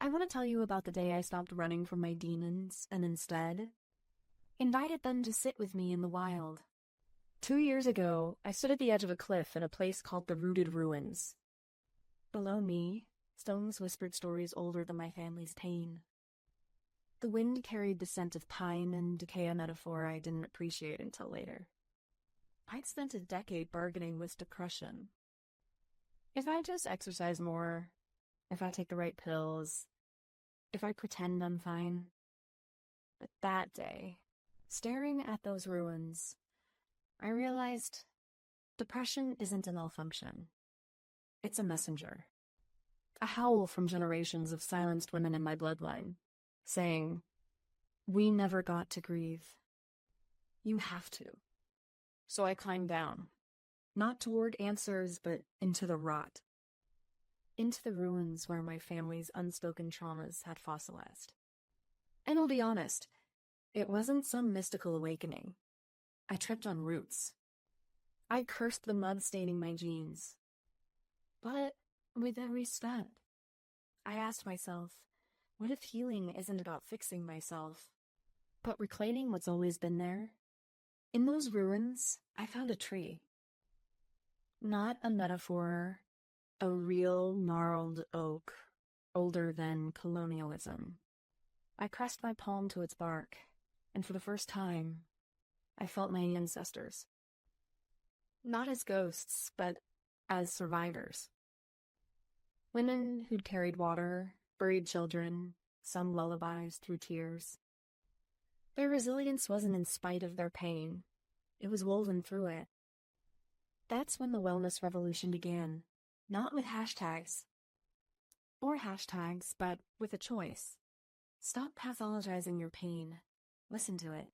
I want to tell you about the day I stopped running from my demons and instead invited them to sit with me in the wild. 2 years ago, I stood at the edge of a cliff in a place called the Rooted Ruins. Below me, stones whispered stories older than my family's pain. The wind carried the scent of pine and decay, a metaphor I didn't appreciate until later. I'd spent a decade bargaining with depression. If I just exercise more, if I take the right pills, if I pretend I'm fine. But that day, staring at those ruins, I realized depression isn't a malfunction. It's a messenger. A howl from generations of silenced women in my bloodline, saying, "We never got to grieve. You have to." So I climbed down, not toward answers, but into the rot. Into the ruins where my family's unspoken traumas had fossilized. And I'll be honest, it wasn't some mystical awakening. I tripped on roots. I cursed the mud staining my jeans. But with every step, I asked myself, what if healing isn't about fixing myself, but reclaiming what's always been there? In those ruins, I found a tree. Not a metaphor, a real gnarled oak, older than colonialism. I pressed my palm to its bark, and for the first time, I felt my ancestors. Not as ghosts, but as survivors. Women who'd carried water, buried children, sung lullabies through tears. Their resilience wasn't in spite of their pain. It was woven through it. That's when the wellness revolution began. Not with hashtags, but with a choice. Stop pathologizing your pain. Listen to it.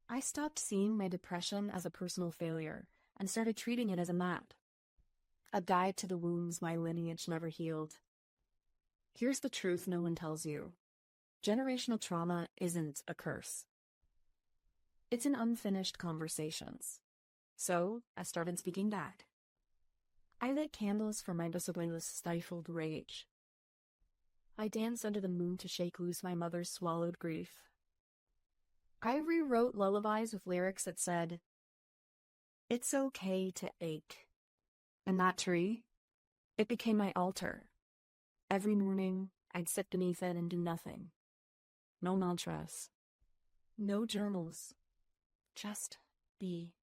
I stopped seeing my depression as a personal failure and started treating it as a map. A guide to the wounds my lineage never healed. Here's the truth no one tells you. Generational trauma isn't a curse. It's an unfinished conversations. So I started speaking back. I lit candles for my disciplineless stifled rage. I danced under the moon to shake loose my mother's swallowed grief. I rewrote lullabies with lyrics that said, "It's okay to ache." And that tree, it became my altar. Every morning, I'd sit beneath it and do nothing. No mantras. No journals. Just be.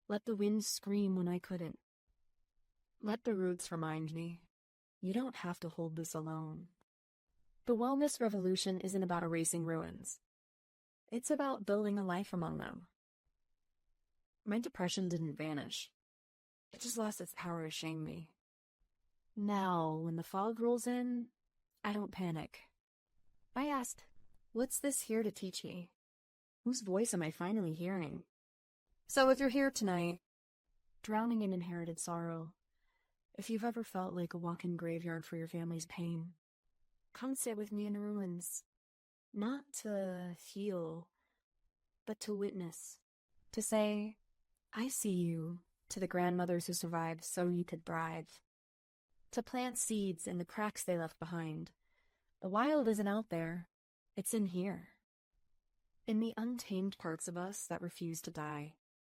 Let the wind scream when I couldn't. Let the roots remind me, you don't have to hold this alone. The wellness revolution isn't about erasing ruins. It's about building a life among them. My depression didn't vanish. It just lost its power to shame me. Now, when the fog rolls in, I don't panic. I ask, what's this here to teach me? Whose voice am I finally hearing? So if you're here tonight, drowning in inherited sorrow, if you've ever felt like a walk-in graveyard for your family's pain, come sit with me in ruins. Not to heal, but to witness. To say, I see you, to the grandmothers who survived so you could thrive. To plant seeds in the cracks they left behind. The wild isn't out there, it's in here. In the untamed parts of us that refuse to die.